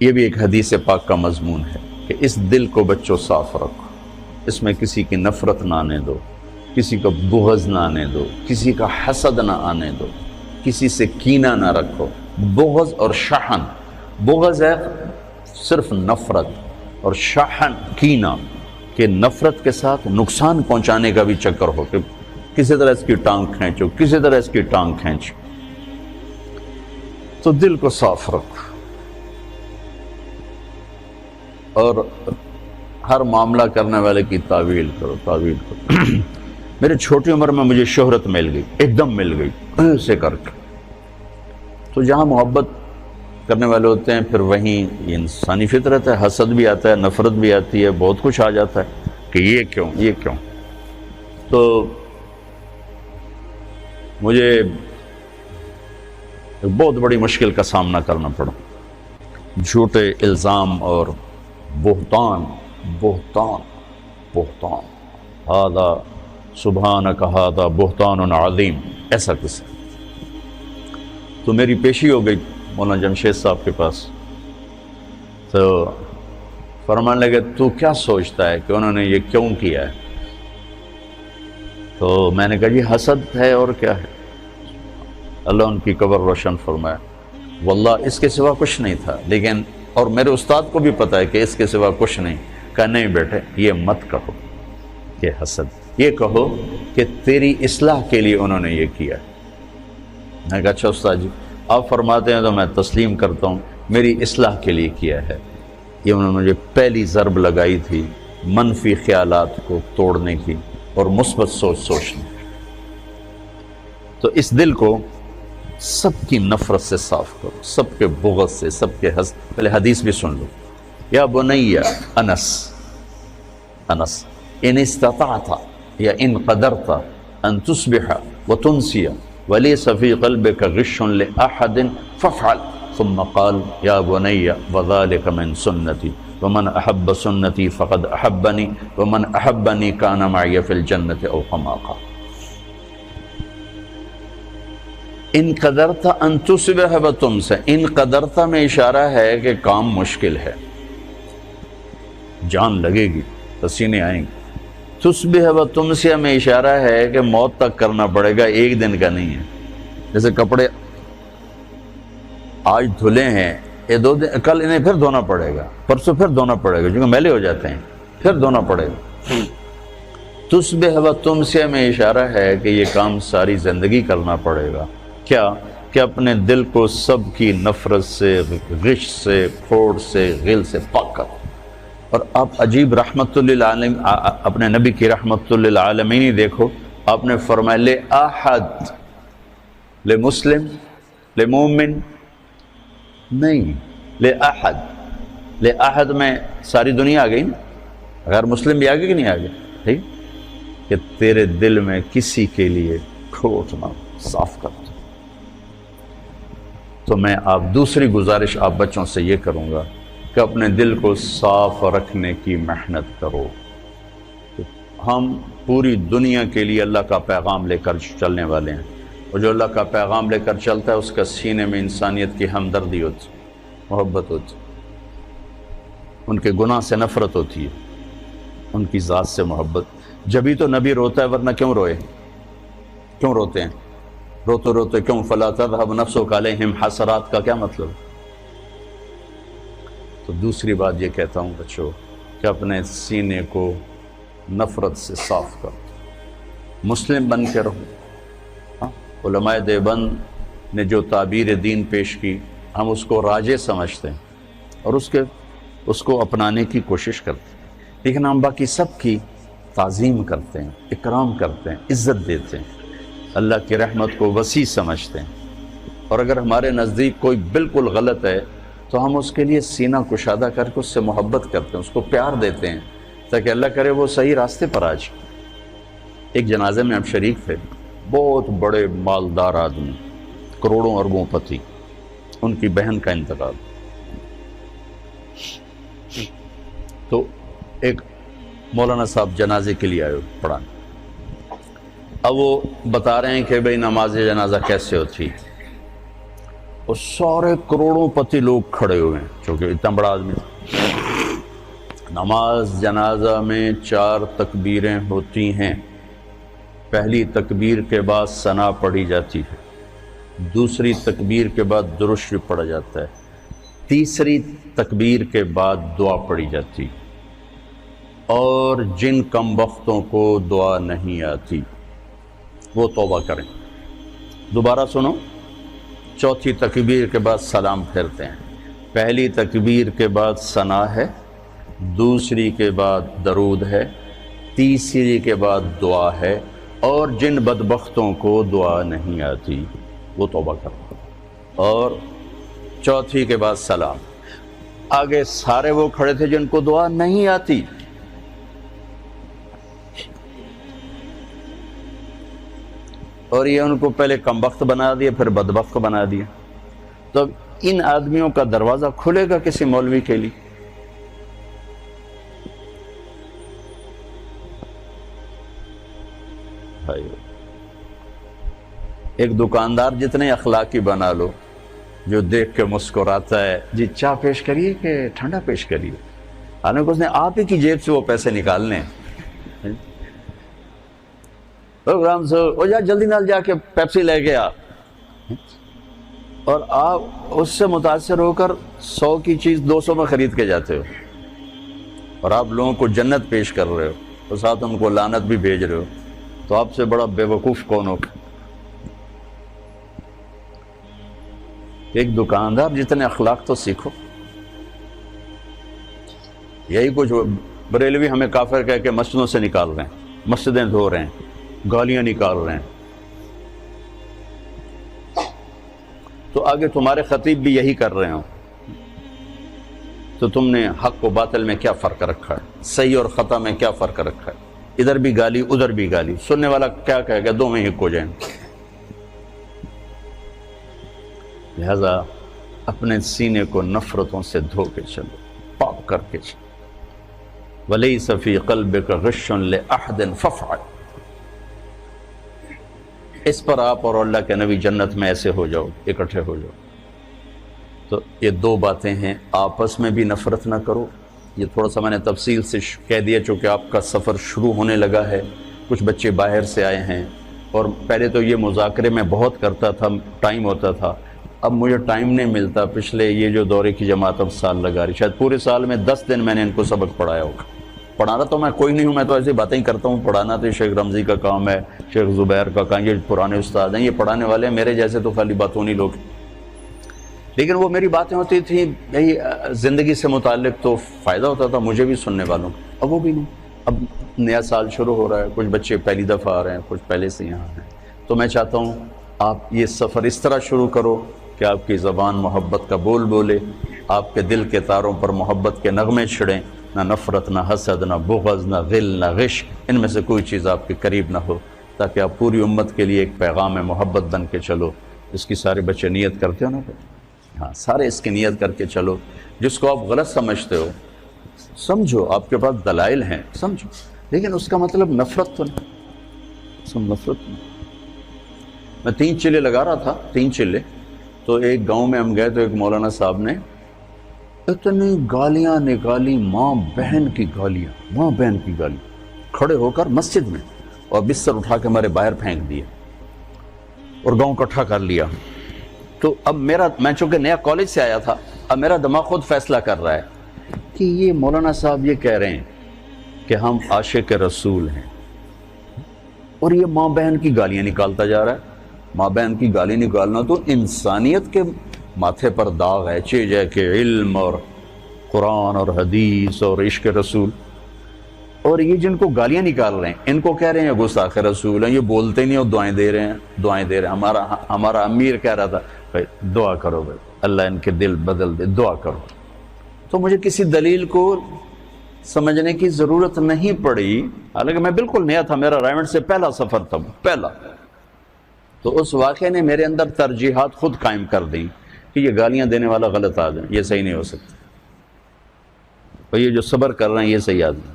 یہ بھی ایک حدیث پاک کا مضمون ہے کہ اس دل کو بچوں صاف رکھو، اس میں کسی کی نفرت نہ آنے دو، کسی کا بغض نہ آنے دو، کسی کا حسد نہ آنے دو، کسی سے کینہ نہ رکھو۔ بغض اور شحن، بغض ہے صرف نفرت، اور شحن کینہ کہ نفرت کے ساتھ نقصان پہنچانے کا بھی چکر ہو کہ کسی طرح اس کی ٹانگ کھینچو، کسی طرح اس کی ٹانگ کھینچو۔ تو دل کو صاف رکھو اور ہر معاملہ کرنے والے کی تعویل کرو، تعویل کرو۔ میرے چھوٹی عمر میں مجھے شہرت مل گئی، ایک دم مل گئی ایسے کر کے۔ تو جہاں محبت کرنے والے ہوتے ہیں پھر وہیں یہ انسانی فطرت ہے، حسد بھی آتا ہے، نفرت بھی آتی ہے، بہت کچھ آ جاتا ہے کہ یہ کیوں، یہ کیوں۔ تو مجھے ایک بہت بڑی مشکل کا سامنا کرنا پڑا، جھوٹے الزام اور بہتان، بہتان، بہتان، ہذا سبحانک ھذا بہتان عظیم، ایسا قصہ۔ تو میری پیشی ہو گئی مولانا جمشید صاحب کے پاس، تو فرمانے لگے تو کیا سوچتا ہے کہ انہوں نے یہ کیوں کیا ہے؟ تو میں نے کہا جی حسد ہے اور کیا ہے۔ اللہ ان کی قبر روشن فرمائے، واللہ اس کے سوا کچھ نہیں تھا، لیکن اور میرے استاد کو بھی پتہ ہے کہ اس کے سوا کچھ نہیں۔ کہا نہیں بیٹے یہ مت کہو کہ حسد، یہ کہو کہ تیری اصلاح کے لیے انہوں نے یہ کیا۔ میں کہا اچھا استاد جی آپ فرماتے ہیں تو میں تسلیم کرتا ہوں، میری اصلاح کے لیے کیا ہے۔ یہ انہوں نے مجھے پہلی ضرب لگائی تھی منفی خیالات کو توڑنے کی اور مثبت سوچ سوچنے۔ تو اس دل کو سب کی نفرت سے صاف کرو، سب کے بغض سے، سب کے حسد۔ پہلے حدیث بھی سن لو، یا بنی انس ان استطعت یا ان قدرت ان تصبح وتنسی ولیس فی قلبک غش لأحد فافعل، ثم قال یا بنی وذلک من سنتی ومن احب سنتی فقد احبنی ومن احبنی کان معی فی الجنت او کما قال۔ ان قدرتا ان تصبح وتنسی، ان قدرتا میں اشارہ ہے کہ کام مشکل ہے، جان لگے گی، پسینے آئیں گے۔ تصبح وتنسی میں اشارہ ہے کہ موت تک کرنا پڑے گا، ایک دن کا نہیں ہے۔ جیسے کپڑے آج دھلے ہیں، یہ 2 دن، کل انہیں پھر دھونا پڑے گا، پرسوں پھر دھونا پڑے گا، کیونکہ میلے ہو جاتے ہیں، پھر دھونا پڑے گا۔ تصبح وتنسی میں اشارہ ہے کہ یہ کام ساری زندگی کرنا پڑے گا۔ کیا کہ اپنے دل کو سب کی نفرت سے، غش سے، کھوٹ سے، غل سے پاک کرو۔ اور آپ عجیب رحمت للعالمین، اپنے نبی کی رحمت للعالمین ہی دیکھو، آپ نے فرمایا لے احد، لے مسلم، لے مومن نہیں، لے احد۔ لے احد میں ساری دنیا آ گئی نا، غیر مسلم بھی آگے کہ نہیں آگے، ٹھیک کہ تیرے دل میں کسی کے لیے کھوٹ نہ، صاف کر دو۔ تو میں آپ دوسری گزارش آپ بچوں سے یہ کروں گا کہ اپنے دل کو صاف رکھنے کی محنت کرو۔ ہم پوری دنیا کے لیے اللہ کا پیغام لے کر چلنے والے ہیں، اور جو اللہ کا پیغام لے کر چلتا ہے اس کا سینے میں انسانیت کی ہمدردی ہوتی، محبت ہوتی، ان کے گناہ سے نفرت ہوتی ہے، ان کی ذات سے محبت۔ جبھی تو نبی روتا ہے، ورنہ کیوں روئے؟ کیوں روتے ہیں؟ روتے روتے کیوں؟ فلا تذهب نفسك علیہم حسرات کا کیا مطلب؟ تو دوسری بات یہ کہتا ہوں بچوں کہ اپنے سینے کو نفرت سے صاف کرو، مسلم بن کے رہو۔ علماء دیوبند نے جو تعبیر دین پیش کی ہم اس کو راجع سمجھتے ہیں اور اس کو اپنانے کی کوشش کرتے ہیں، لیکن ہم باقی سب کی تعظیم کرتے ہیں، اکرام کرتے ہیں، عزت دیتے ہیں، اللہ کی رحمت کو وسیع سمجھتے ہیں۔ اور اگر ہمارے نزدیک کوئی بالکل غلط ہے تو ہم اس کے لیے سینہ کشادہ کر کے اس سے محبت کرتے ہیں، اس کو پیار دیتے ہیں، تاکہ اللہ کرے وہ صحیح راستے پر آ جائے۔ ایک جنازے میں آپ شریک تھے، بہت بڑے مالدار آدمی، کروڑوں اربوں پتی، ان کی بہن کا انتقال۔ تو ایک مولانا صاحب جنازے کے لیے آئے پڑھانے، اب وہ بتا رہے ہیں کہ بھئی نماز جنازہ کیسے ہوتی ہے۔ اور سارے کروڑوں پتی لوگ کھڑے ہوئے ہیں چونکہ اتنا بڑا آدمی تھا۔ نماز جنازہ میں 4 تکبیریں ہوتی ہیں۔ پہلی تکبیر کے بعد ثنا پڑھی جاتی ہے، دوسری تکبیر کے بعد درود شریف پڑھا جاتا ہے، تیسری تکبیر کے بعد دعا پڑھی جاتی، اور جن کم بختوں کو دعا نہیں آتی وہ توبہ کریں۔ دوبارہ سنو، چوتھی تکبیر کے بعد سلام پھیرتے ہیں، پہلی تکبیر کے بعد ثنا ہے، دوسری کے بعد درود ہے، تیسری کے بعد دعا ہے، اور جن بدبختوں کو دعا نہیں آتی وہ توبہ کریں، اور چوتھی کے بعد سلام۔ آگے سارے وہ کھڑے تھے جن کو دعا نہیں آتی، اور یہ ان کو پہلے کم بخت بنا دیا پھر بدبخت بنا دیا۔ تو اب ان آدمیوں کا دروازہ کھلے گا کسی مولوی کے لیے؟ ایک دکاندار جتنے اخلاقی بنا لو، جو دیکھ کے مسکراتا ہے، جی چائے پیش کریے کہ ٹھنڈا پیش کریے، حالانکہ اس نے آپ ہی کی جیب سے وہ پیسے نکالنے ہیں۔ پروگرام سے وہ جلدی نال جا کے پیپسی لے کے آ، اور آپ اس سے متاثر ہو کر 100 کی چیز 200 میں خرید کے جاتے ہو، اور آپ لوگوں کو جنت پیش کر رہے ہو اور ساتھ ان کو لعنت بھی بھیج رہے ہو، تو آپ سے بڑا بے وقوف کون ہو؟ ایک دکاندار جتنے اخلاق تو سیکھو۔ یہی کچھ بریلوی ہمیں کافر کہہ کے مسجدوں سے نکال رہے ہیں، مسجدیں دھو رہے ہیں، گالیاں نکال رہے ہیں، تو آگے تمہارے خطیب بھی یہی کر رہے ہوں، تو تم نے حق و باطل میں کیا فرق رکھا ہے، صحیح اور خطا میں کیا فرق رکھا ہے؟ ادھر بھی گالی ادھر بھی گالی، سننے والا کیا کہے گا؟ دو میں ہک ہو جائیں۔ لہذا اپنے سینے کو نفرتوں سے دھو کے چلو، پاک کر کے چلو۔ وَلَيْسَ فِي قَلْبِكَ غِشٌّ لِأَحَدٍ فَافْعَلْ۔ اس پر آپ اور اللہ کے نبی جنت میں ایسے ہو جاؤ، اکٹھے ہو جاؤ۔ تو یہ 2 باتیں ہیں، آپس میں بھی نفرت نہ کرو۔ یہ تھوڑا سا میں نے تفصیل سے کہہ دیا چونکہ آپ کا سفر شروع ہونے لگا ہے، کچھ بچے باہر سے آئے ہیں، اور پہلے تو یہ مذاکرے میں بہت کرتا تھا، ٹائم ہوتا تھا، اب مجھے ٹائم نہیں ملتا۔ پچھلے یہ جو دورے کی جماعت اب سال لگا رہی، شاید پورے سال میں 10 دن میں نے ان کو سبق پڑھایا ہوگا۔ پڑھانا تو میں کوئی نہیں ہوں، میں تو ایسی باتیں ہی کرتا ہوں، پڑھانا تو شیخ رمضی کا کام ہے، شیخ زبیر کا کام، یہ پرانے استاد ہیں، یہ پڑھانے والے ہیں، میرے جیسے تو خالی باتونی لوگ ہیں۔ لیکن وہ میری باتیں ہوتی تھیں یہی زندگی سے متعلق، تو فائدہ ہوتا تھا مجھے بھی سننے والوں کو۔ اب وہ بھی نہیں، اب نیا سال شروع ہو رہا ہے، کچھ بچے پہلی دفعہ آ رہے ہیں، کچھ پہلے سے یہاں ہیں، تو میں چاہتا ہوں آپ یہ سفر اس طرح شروع کرو کہ آپ کی زبان محبت کا بول بولے، آپ کے دل کے تاروں پر محبت کے نغمے چھڑیں، نہ نفرت، نہ حسد، نہ بغض، نہ غل، نہ غش، ان میں سے کوئی چیز آپ کے قریب نہ ہو، تاکہ آپ پوری امت کے لیے ایک پیغام محبت بن کے چلو۔ اس کی سارے بچے نیت کرتے ہو نا؟ ہاں، سارے اس کی نیت کر کے چلو۔ جس کو آپ غلط سمجھتے ہو سمجھو، آپ کے پاس دلائل ہیں، سمجھو، لیکن اس کا مطلب نفرت تو نہیں، نفرت نہیں۔ میں 3 چلے لگا رہا تھا، 3 چلے، تو ایک گاؤں میں ہم گئے تو ایک مولانا صاحب نے اتنی گالیاں نکالی، ماں بہن کی گالیاں، ماں بہن کی گالیاں، کھڑے ہو کر مسجد میں، اور بستر اٹھا کے ہمارے باہر پھینک دیے اور گاؤں اکٹھا کر لیا۔ تو اب میں چونکہ نیا کالج سے آیا تھا، اب میرا دماغ خود فیصلہ کر رہا ہے کہ یہ مولانا صاحب یہ کہہ رہے ہیں کہ ہم عاشق رسول ہیں، اور یہ ماں بہن کی گالیاں نکالتا جا رہا ہے۔ ماں بہن کی گالی نکالنا تو انسانیت کے ماتھے پر داغ ہے، چیز ہے کہ علم اور قرآن اور حدیث اور عشق رسول، اور یہ جن کو گالیاں نکال رہے ہیں ان کو کہہ رہے ہیں گستاخ رسول ہیں، یہ بولتے نہیں اور دعائیں دے رہے ہیں، دعائیں دے رہے ہیں۔ ہمارا امیر کہہ رہا تھا بھائی دعا کرو، بھائی اللہ ان کے دل بدل دے، دعا کرو۔ تو مجھے کسی دلیل کو سمجھنے کی ضرورت نہیں پڑی، حالانکہ میں بالکل نیا تھا، میرا رائمنڈ سے پہلا سفر تھا، پہلا۔ تو اس واقعے نے میرے اندر ترجیحات خود قائم کر دیں کہ یہ گالیاں دینے والا غلط آدمی، یہ صحیح نہیں ہو سکتا، اور یہ جو صبر کر رہے ہیں یہ صحیح آدمی۔